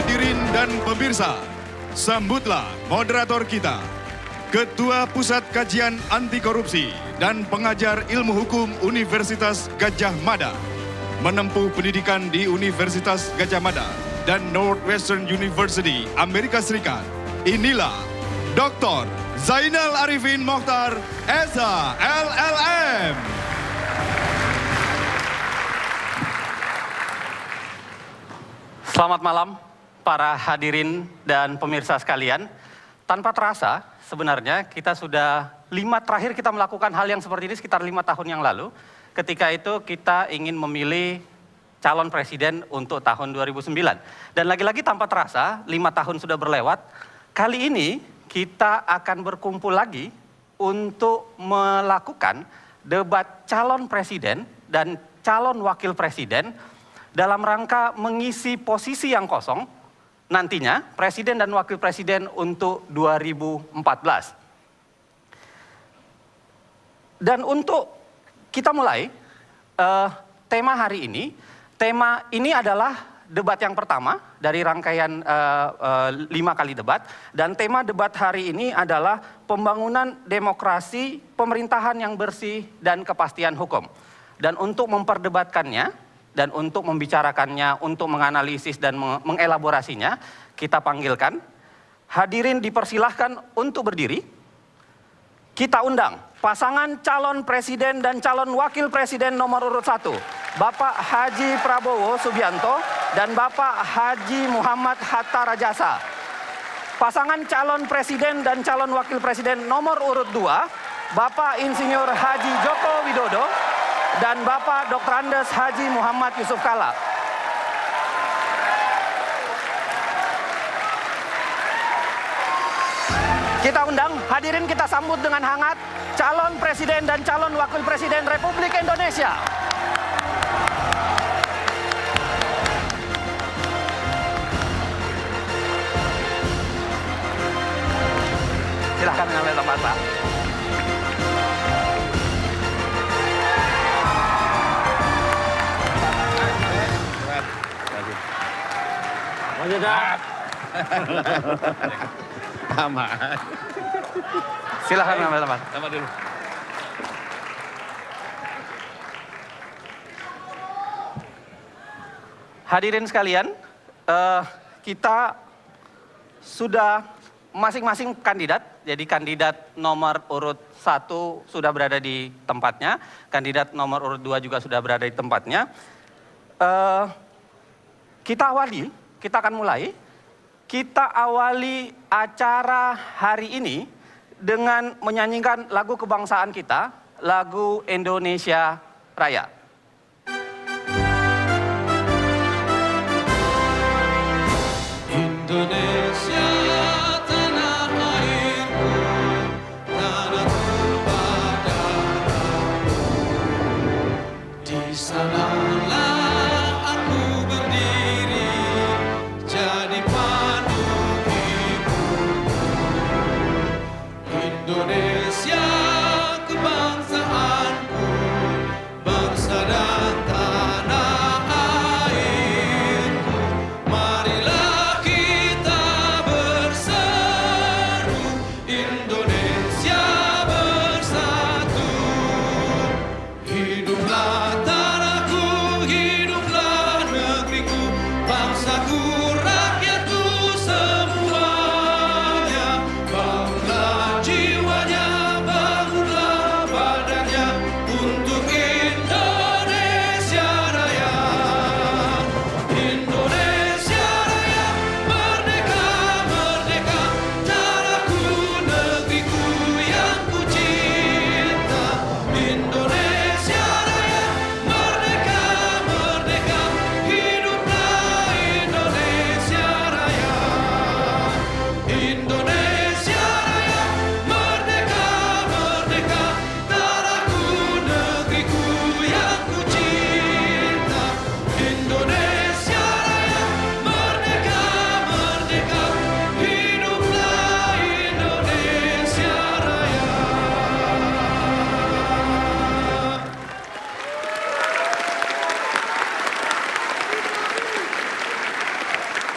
Hadirin dan pemirsa, sambutlah moderator kita, Ketua Pusat Kajian Anti Korupsi dan pengajar ilmu hukum Universitas Gadjah Mada, menempuh pendidikan di Universitas Gadjah Mada dan Northwestern University, Amerika Serikat. Inilah Dr. Zainal Arifin Mokhtar, SH, LLM. Selamat malam para hadirin dan pemirsa sekalian. Tanpa terasa sebenarnya kita sudah terakhir kita melakukan hal yang seperti ini sekitar 5 tahun yang lalu. Ketika itu kita ingin memilih calon presiden untuk tahun 2009. Dan lagi-lagi tanpa terasa 5 tahun sudah berlewat. Kali ini kita akan berkumpul lagi untuk melakukan debat calon presiden dan calon wakil presiden dalam rangka mengisi posisi yang kosong nantinya presiden dan wakil presiden untuk 2014. Dan untuk kita mulai tema hari ini, tema ini adalah debat yang pertama dari rangkaian 5 kali debat, dan tema debat hari ini adalah pembangunan demokrasi, pemerintahan yang bersih dan kepastian hukum. Dan untuk memperdebatkannya dan untuk membicarakannya, untuk menganalisis dan mengelaborasinya, kita panggilkan. Hadirin dipersilahkan untuk berdiri. Kita undang pasangan calon presiden dan calon wakil presiden nomor urut 1, Bapak Haji Prabowo Subianto dan Bapak Haji Muhammad Hatta Rajasa. Pasangan calon presiden dan calon wakil presiden nomor urut 2, Bapak Insinyur Haji Joko Widodo dan Bapak Dr. Andes Haji Muhammad Yusuf Kala. Kita undang, hadirin kita sambut dengan hangat calon presiden dan calon wakil presiden Republik Indonesia. Silahkan mengambil tempat, Pak. Aman. Silahkan mengambil tempat. Tempat dulu. Hadirin sekalian, kita sudah masing-masing kandidat, jadi kandidat nomor urut 1 sudah berada di tempatnya, kandidat nomor urut 2 juga sudah berada di tempatnya. Kita akan mulai. Kita awali acara hari ini dengan menyanyikan lagu kebangsaan kita, lagu Indonesia Raya. Indonesia tanah airku, tanah tumpah darahku, di sanalah aku berdiri jadi pandu hidupku. Indonesia kebangsaanku, bangsa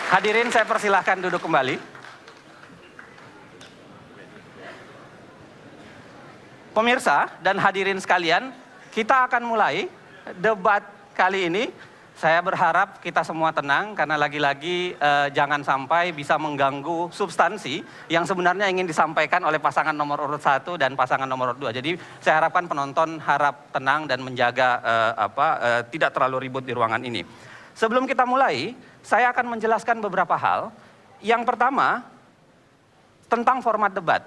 Hadirin saya persilahkan duduk kembali. Pemirsa dan hadirin sekalian, kita akan mulai debat kali ini. Saya berharap kita semua tenang karena lagi-lagi jangan sampai bisa mengganggu substansi yang sebenarnya ingin disampaikan oleh pasangan nomor urut 1 dan pasangan nomor urut 2. Jadi saya harapkan penonton harap tenang dan menjaga tidak terlalu ribut di ruangan ini. Sebelum kita mulai, saya akan menjelaskan beberapa hal. Yang pertama, tentang format debat.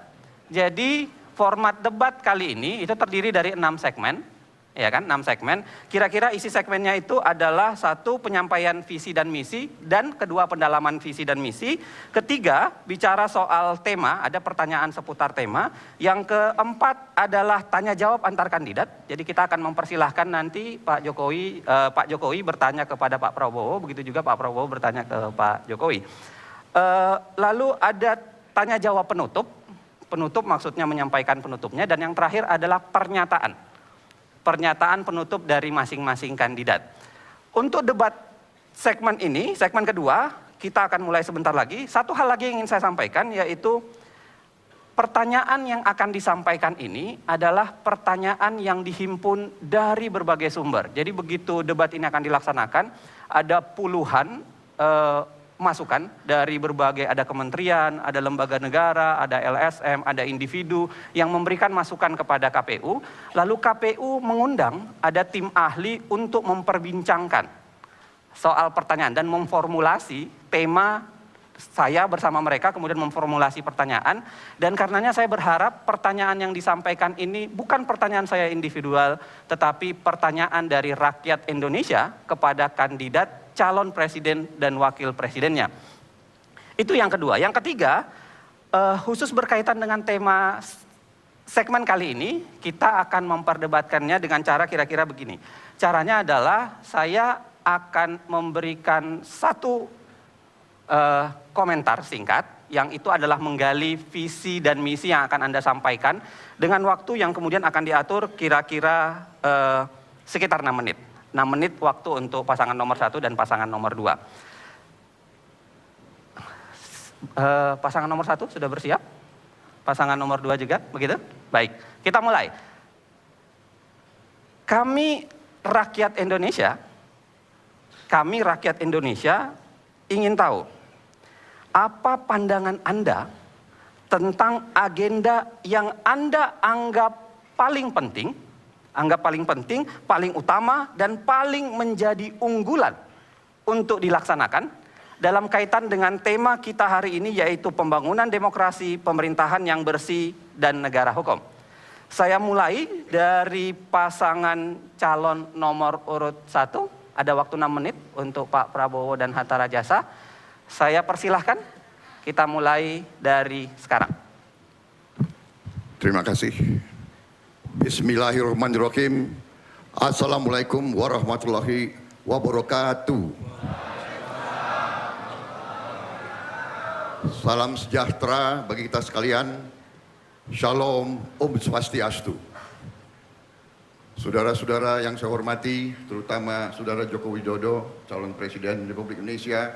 Jadi format debat kali ini itu terdiri dari 6 segmen. Ya kan, 6 segmen. Kira-kira isi segmennya itu adalah 1, penyampaian visi dan misi, dan kedua, pendalaman visi dan misi. Ketiga, bicara soal tema, ada pertanyaan seputar tema. Yang keempat adalah tanya jawab antar kandidat. Jadi kita akan mempersilahkan nanti Pak Jokowi bertanya kepada Pak Prabowo, begitu juga Pak Prabowo bertanya ke Pak Jokowi. Lalu ada tanya jawab penutup. Penutup maksudnya menyampaikan penutupnya, dan yang terakhir adalah pernyataan penutup dari masing-masing kandidat. Untuk debat segmen ini, segmen kedua, kita akan mulai sebentar lagi. Satu hal lagi yang ingin saya sampaikan, yaitu pertanyaan yang akan disampaikan ini adalah pertanyaan yang dihimpun dari berbagai sumber. Jadi begitu debat ini akan dilaksanakan, ada puluhan masukan dari berbagai, ada kementerian, ada lembaga negara, ada LSM, ada individu yang memberikan masukan kepada KPU. Lalu KPU mengundang ada tim ahli untuk memperbincangkan soal pertanyaan dan memformulasi tema. Saya bersama mereka kemudian memformulasi pertanyaan, dan karenanya saya berharap pertanyaan yang disampaikan ini bukan pertanyaan saya individual, tetapi pertanyaan dari rakyat Indonesia kepada kandidat calon presiden dan wakil presidennya. Itu yang kedua. Yang ketiga, khusus berkaitan dengan tema segmen kali ini, kita akan memperdebatkannya dengan cara kira-kira begini. Caranya adalah saya akan memberikan satu komentar singkat, yang itu adalah menggali visi dan misi yang akan Anda sampaikan dengan waktu yang kemudian akan diatur kira-kira sekitar 6 menit. 6 menit waktu untuk pasangan nomor 1 dan pasangan nomor 2. Pasangan nomor 1 sudah bersiap? Pasangan nomor 2 juga, begitu? Baik, kita mulai. Kami rakyat Indonesia ingin tahu, apa pandangan Anda tentang agenda yang Anda anggap paling penting, paling utama, dan paling menjadi unggulan untuk dilaksanakan dalam kaitan dengan tema kita hari ini, yaitu pembangunan demokrasi, pemerintahan yang bersih, dan negara hukum. Saya mulai dari pasangan calon nomor urut 1. Ada waktu 6 menit untuk Pak Prabowo dan Hatta Rajasa. Saya persilahkan, kita mulai dari sekarang. Terima kasih. Bismillahirrahmanirrahim. Assalamualaikum warahmatullahi wabarakatuh. Salam sejahtera bagi kita sekalian. Shalom, Om Swastiastu. Saudara-saudara yang saya hormati, terutama Saudara Joko Widodo, calon Presiden Republik Indonesia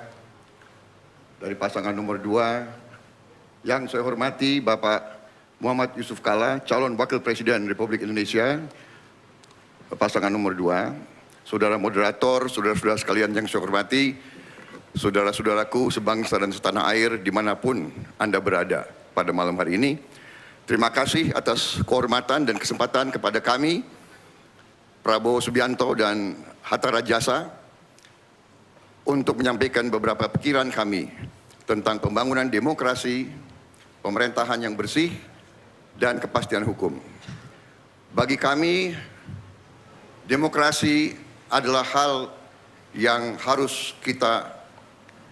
dari pasangan nomor 2. Yang saya hormati Bapak Muhammad Yusuf Kalla, calon Wakil Presiden Republik Indonesia, pasangan nomor 2. Saudara moderator, saudara-saudara sekalian yang saya hormati, saudara-saudaraku sebangsa dan setanah air dimanapun Anda berada pada malam hari ini. Terima kasih atas kehormatan dan kesempatan kepada kami, Prabowo Subianto dan Hatta Rajasa, untuk menyampaikan beberapa pikiran kami tentang pembangunan demokrasi, pemerintahan yang bersih, dan kepastian hukum. Bagi kami, demokrasi adalah hal yang harus kita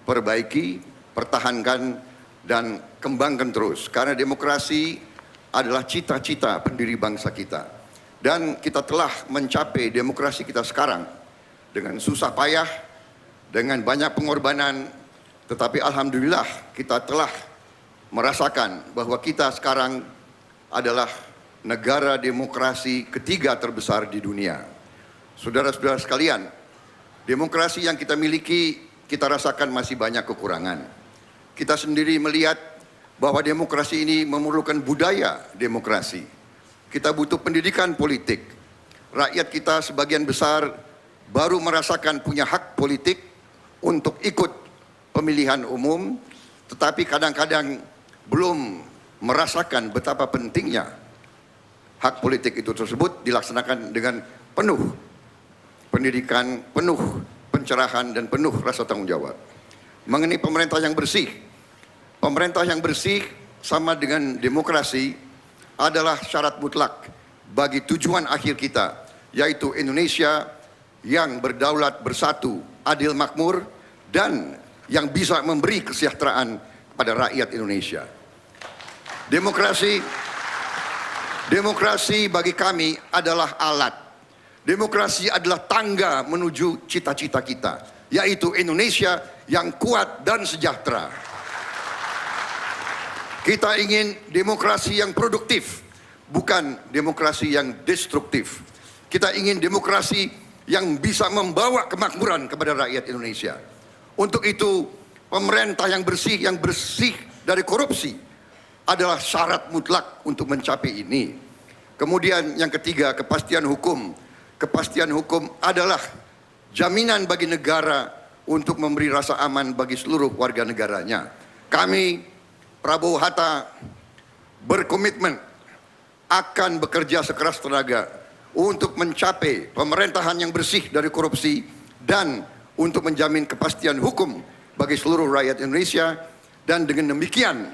perbaiki, pertahankan, dan kembangkan terus. Karena demokrasi adalah cita-cita pendiri bangsa kita. Dan kita telah mencapai demokrasi kita sekarang dengan susah payah, dengan banyak pengorbanan, tetapi alhamdulillah kita telah merasakan bahwa kita sekarang adalah negara demokrasi ketiga terbesar di dunia. Saudara-saudara sekalian, demokrasi yang kita miliki kita rasakan masih banyak kekurangan. Kita sendiri melihat bahwa demokrasi ini memerlukan budaya demokrasi. Kita butuh pendidikan politik. Rakyat kita sebagian besar baru merasakan punya hak politik untuk ikut pemilihan umum, tetapi kadang-kadang belum merasakan betapa pentingnya hak politik itu tersebut dilaksanakan dengan penuh pendidikan, penuh pencerahan, dan penuh rasa tanggung jawab. Mengenai pemerintah yang bersih sama dengan demokrasi adalah syarat mutlak bagi tujuan akhir kita, yaitu Indonesia yang berdaulat, bersatu, adil, makmur, dan yang bisa memberi kesejahteraan kepada rakyat Indonesia. Demokrasi bagi kami adalah alat. Demokrasi adalah tangga menuju cita-cita kita, yaitu Indonesia yang kuat dan sejahtera. Kita ingin demokrasi yang produktif, bukan demokrasi yang destruktif. Kita ingin demokrasi yang bisa membawa kemakmuran kepada rakyat Indonesia. Untuk itu, pemerintah yang bersih dari korupsi adalah syarat mutlak untuk mencapai ini. Kemudian yang ketiga, kepastian hukum. Kepastian hukum adalah jaminan bagi negara untuk memberi rasa aman bagi seluruh warga negaranya. Kami, Prabowo Hatta, berkomitmen akan bekerja sekeras tenaga untuk mencapai pemerintahan yang bersih dari korupsi dan untuk menjamin kepastian hukum bagi seluruh rakyat Indonesia, dan dengan demikian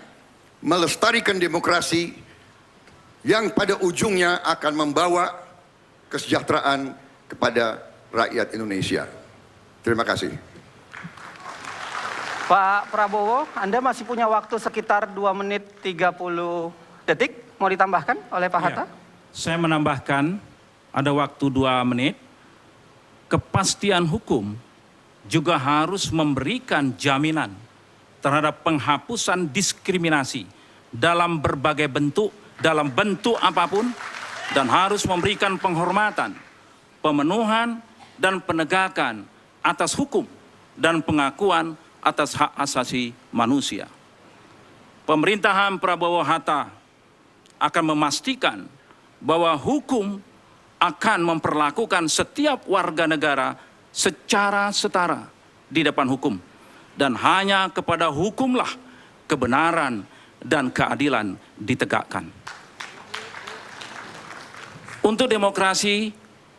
melestarikan demokrasi yang pada ujungnya akan membawa kesejahteraan kepada rakyat Indonesia. Terima kasih. Pak Prabowo, Anda masih punya waktu sekitar 2 menit 30 detik. Mau ditambahkan oleh Pak Hatta? Ya, saya menambahkan ada waktu 2 menit. Kepastian hukum juga harus memberikan jaminan terhadap penghapusan diskriminasi dalam berbagai bentuk, dalam bentuk apapun, dan harus memberikan penghormatan, pemenuhan, dan penegakan atas hukum dan pengakuan atas hak asasi manusia. Pemerintahan Prabowo Hatta akan memastikan bahwa hukum akan memperlakukan setiap warga negara secara setara di depan hukum, dan hanya kepada hukumlah kebenaran dan keadilan ditegakkan. Untuk demokrasi,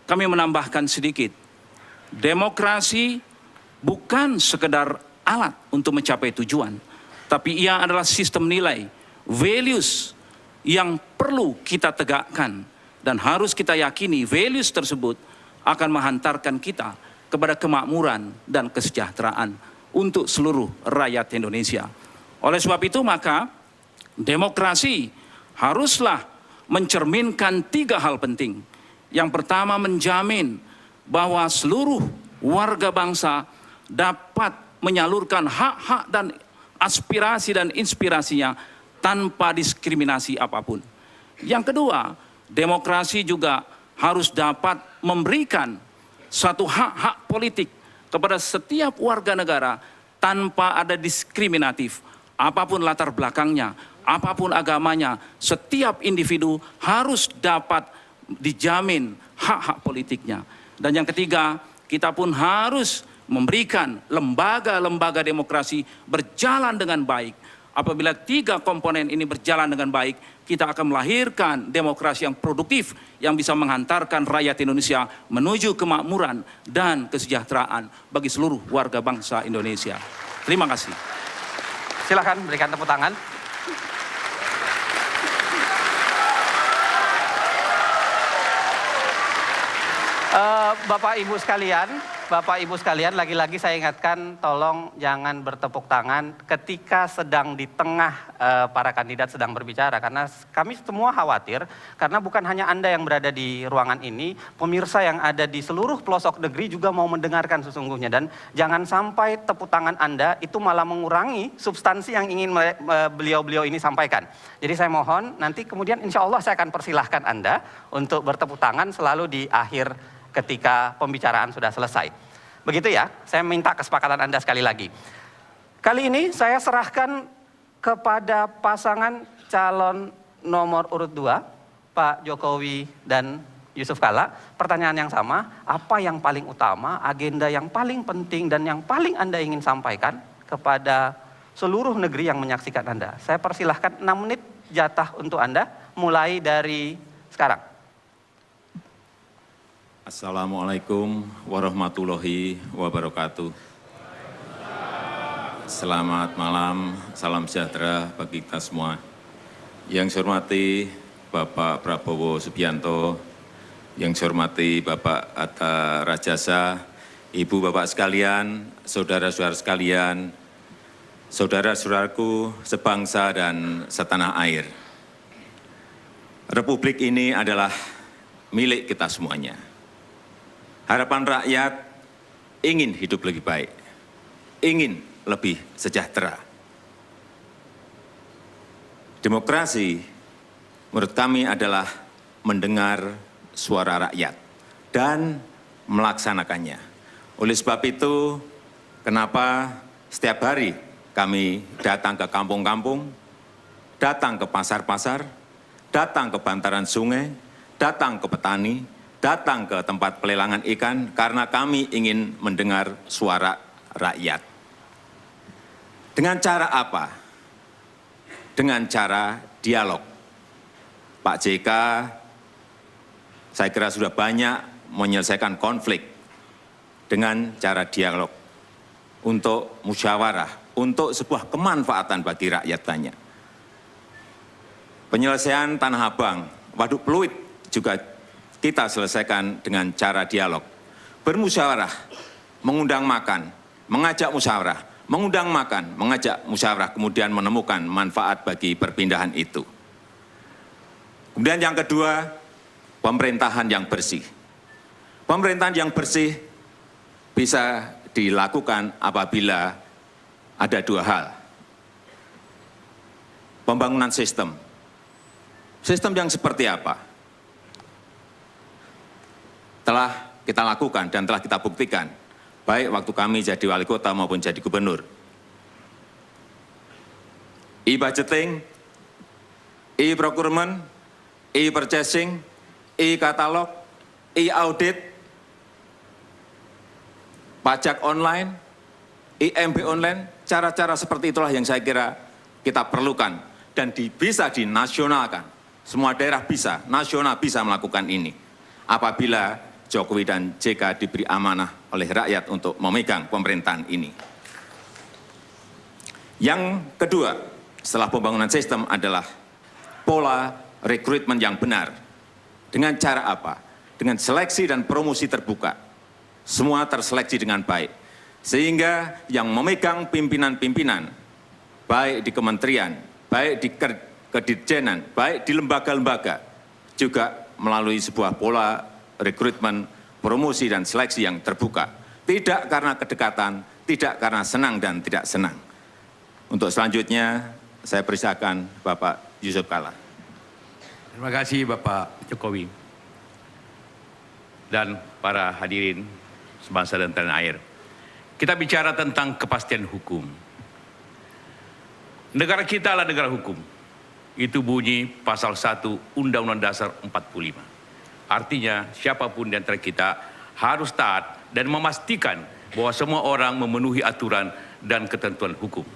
kami menambahkan sedikit. Demokrasi bukan sekedar alat untuk mencapai tujuan, tapi ia adalah sistem nilai, values yang perlu kita tegakkan, dan harus kita yakini values tersebut akan menghantarkan kita kepada kemakmuran dan kesejahteraan untuk seluruh rakyat Indonesia. Oleh sebab itu, maka demokrasi haruslah mencerminkan 3 hal penting. Yang pertama, menjamin bahwa seluruh warga bangsa dapat menyalurkan hak-hak dan aspirasi dan inspirasinya tanpa diskriminasi apapun. Yang kedua, demokrasi juga harus dapat memberikan satu hak-hak politik kepada setiap warga negara tanpa ada diskriminatif. Apapun latar belakangnya, apapun agamanya, setiap individu harus dapat dijamin hak-hak politiknya. Dan yang ketiga, kita pun harus memberikan lembaga-lembaga demokrasi berjalan dengan baik. Apabila 3 komponen ini berjalan dengan baik, kita akan melahirkan demokrasi yang produktif yang bisa menghantarkan rakyat Indonesia menuju kemakmuran dan kesejahteraan bagi seluruh warga bangsa Indonesia. Terima kasih. Silakan berikan tepuk tangan. Bapak Ibu sekalian, lagi-lagi saya ingatkan, tolong jangan bertepuk tangan ketika sedang di tengah para kandidat sedang berbicara, karena kami semua khawatir, karena bukan hanya Anda yang berada di ruangan ini, pemirsa yang ada di seluruh pelosok negeri juga mau mendengarkan sesungguhnya, dan jangan sampai tepuk tangan Anda itu malah mengurangi substansi yang ingin beliau-beliau ini sampaikan. Jadi saya mohon, nanti kemudian insya Allah saya akan persilahkan Anda untuk bertepuk tangan selalu di akhir ketika pembicaraan sudah selesai. Begitu ya, saya minta kesepakatan Anda sekali lagi. Kali ini saya serahkan kepada pasangan calon nomor urut 2, Pak Jokowi dan Yusuf Kalla, pertanyaan yang sama, apa yang paling utama, agenda yang paling penting dan yang paling Anda ingin sampaikan kepada seluruh negeri yang menyaksikan Anda. Saya persilahkan 6 menit jatah untuk Anda, mulai dari sekarang. Assalamualaikum warahmatullahi wabarakatuh. Selamat malam, salam sejahtera bagi kita semua. Yang saya hormati Bapak Prabowo Subianto, yang saya hormati Bapak Hatta Rajasa, Ibu Bapak sekalian, saudara-saudara sekalian, saudara-saudaraku sebangsa dan setanah air. Republik ini adalah milik kita semuanya. Harapan rakyat ingin hidup lebih baik, ingin lebih sejahtera. Demokrasi menurut kami adalah mendengar suara rakyat dan melaksanakannya. Oleh sebab itu, kenapa setiap hari kami datang ke kampung-kampung, datang ke pasar-pasar, datang ke bantaran sungai, datang ke petani, datang ke tempat pelelangan ikan, karena kami ingin mendengar suara rakyat. Dengan cara apa? Dengan cara dialog. Pak JK, saya kira sudah banyak menyelesaikan konflik dengan cara dialog. Untuk musyawarah, untuk sebuah kemanfaatan bagi rakyat banyak. Penyelesaian Tanah Abang, Waduk Pluit juga kita selesaikan dengan cara dialog. Bermusyawarah, mengundang makan, mengajak musyawarah, mengundang makan, mengajak musyawarah, kemudian menemukan manfaat bagi perpindahan itu. Kemudian yang kedua, pemerintahan yang bersih. Pemerintahan yang bersih bisa dilakukan apabila ada 2 hal. Pembangunan sistem. Sistem yang seperti apa? Telah kita lakukan dan telah kita buktikan, baik waktu kami jadi wali kota maupun jadi gubernur. E-budgeting, e-procurement, e-purchasing, e-katalog, e-audit, pajak online, IMB online, cara-cara seperti itulah yang saya kira kita perlukan dan bisa dinasionalkan. Semua daerah bisa, nasional bisa melakukan ini. Apabila Jokowi dan JK diberi amanah oleh rakyat untuk memegang pemerintahan ini. Yang kedua, setelah pembangunan sistem adalah pola rekrutmen yang benar. Dengan cara apa? Dengan seleksi dan promosi terbuka. Semua terseleksi dengan baik. Sehingga yang memegang pimpinan-pimpinan, baik di kementerian, baik di kedirjenan, baik di lembaga-lembaga, juga melalui sebuah pola rekrutmen, promosi, dan seleksi yang terbuka. Tidak karena kedekatan, tidak karena senang dan tidak senang. Untuk selanjutnya, saya persilakan Bapak Yusuf Kalla. Terima kasih Bapak Jokowi dan para hadirin sebangsa dan tanah air. Kita bicara tentang kepastian hukum. Negara kita adalah negara hukum. Itu bunyi pasal 1 Undang-Undang Dasar 45. Artinya siapapun di antara kita harus taat dan memastikan bahwa semua orang memenuhi aturan dan ketentuan hukum.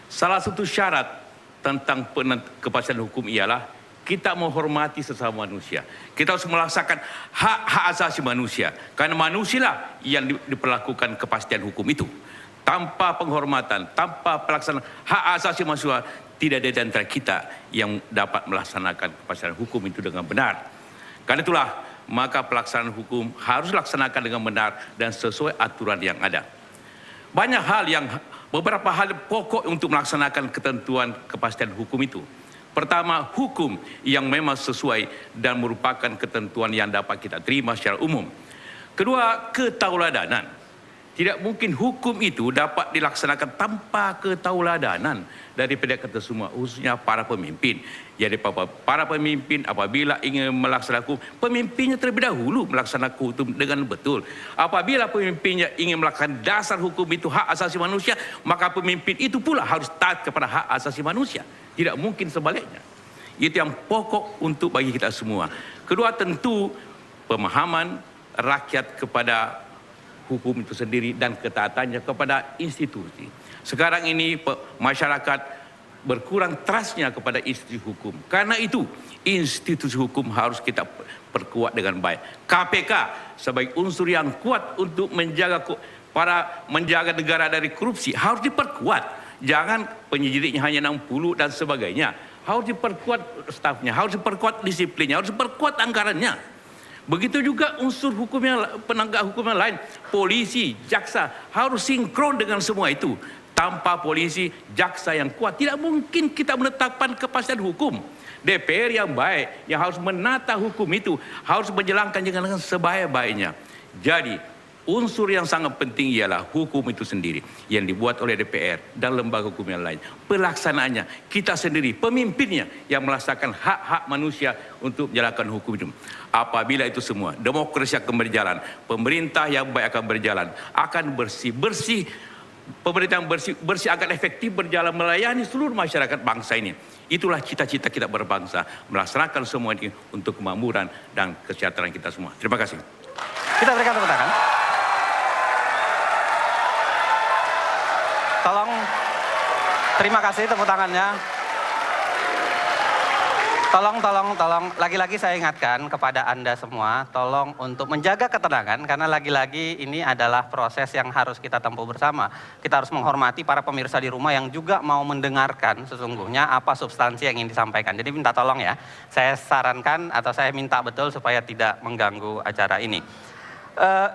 Salah satu syarat tentang kepastian hukum ialah kita menghormati sesama manusia. Kita harus melaksanakan hak-hak asasi manusia. Karena manusialah yang diperlakukan kepastian hukum itu. Tanpa penghormatan, tanpa pelaksanaan hak asasi manusia, tidak ada di antara kita yang dapat melaksanakan kepastian hukum itu dengan benar. Karena itulah, maka pelaksanaan hukum harus dilaksanakan dengan benar dan sesuai aturan yang ada. Banyak hal beberapa hal pokok untuk melaksanakan ketentuan kepastian hukum itu. Pertama, hukum yang memang sesuai dan merupakan ketentuan yang dapat kita terima secara umum. Kedua, ketauladanan. Tidak mungkin hukum itu dapat dilaksanakan tanpa ketauladanan daripada kita semua, khususnya para pemimpin. Jadi para pemimpin apabila ingin melaksanakan hukum, pemimpinnya terlebih dahulu melaksanakan hukum dengan betul. Apabila pemimpinnya ingin melaksanakan dasar hukum itu hak asasi manusia, maka pemimpin itu pula harus taat kepada hak asasi manusia. Tidak mungkin sebaliknya. Itu yang pokok untuk bagi kita semua. Kedua, tentu pemahaman rakyat kepada hukum itu sendiri dan ketaatannya kepada institusi. Sekarang ini masyarakat berkurang trustnya kepada institusi hukum. Karena itu institusi hukum harus kita perkuat dengan baik. KPK sebagai unsur yang kuat untuk menjaga negara dari korupsi harus diperkuat. Jangan penyidiknya hanya 60 dan sebagainya. Harus diperkuat stafnya, harus diperkuat disiplinnya, harus diperkuat anggarannya. Begitu juga unsur hukum penegak hukum yang lain, polisi, jaksa harus sinkron dengan semua itu. Tanpa polisi, jaksa yang kuat, tidak mungkin kita menetapkan kepastian hukum. DPR yang baik, yang harus menata hukum itu, harus menjalankan dengan sebaik-baiknya. Jadi, unsur yang sangat penting ialah hukum itu sendiri yang dibuat oleh DPR dan lembaga hukum yang lain. Pelaksanaannya, kita sendiri, pemimpinnya yang melaksanakan hak-hak manusia untuk menjalankan hukum itu. Apabila itu semua, demokrasi akan berjalan, pemerintah yang baik akan berjalan, akan bersih-bersih, pemerintah yang bersih akan efektif berjalan melayani seluruh masyarakat bangsa ini. Itulah cita-cita kita berbangsa, melaksanakan semua ini untuk kemakmuran dan kesejahteraan kita semua. Terima kasih. Kita berikan tepuk tangan. Tolong, terima kasih tepuk tangannya. Tolong, lagi-lagi saya ingatkan kepada Anda semua, tolong untuk menjaga ketenangan, karena lagi-lagi ini adalah proses yang harus kita tempuh bersama. Kita harus menghormati para pemirsa di rumah yang juga mau mendengarkan sesungguhnya apa substansi yang ingin disampaikan. Jadi minta tolong ya, saya sarankan atau saya minta betul supaya tidak mengganggu acara ini.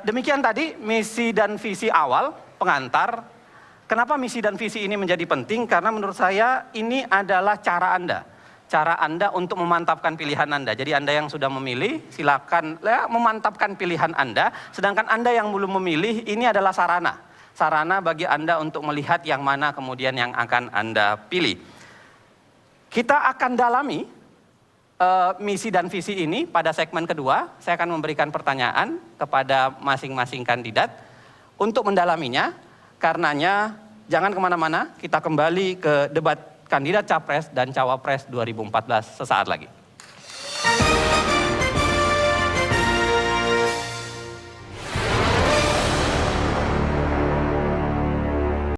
Demikian tadi misi dan visi awal, pengantar. Kenapa misi dan visi ini menjadi penting? Karena menurut saya ini adalah cara Anda untuk memantapkan pilihan Anda. Jadi Anda yang sudah memilih, silakan ya, memantapkan pilihan Anda. Sedangkan Anda yang belum memilih, ini adalah sarana bagi Anda untuk melihat yang mana kemudian yang akan Anda pilih. Kita akan dalami misi dan visi ini pada segmen kedua. Saya akan memberikan pertanyaan kepada masing-masing kandidat untuk mendalaminya. Karenanya jangan kemana-mana, kita kembali ke debat kandidat Capres dan Cawapres 2014 sesaat lagi.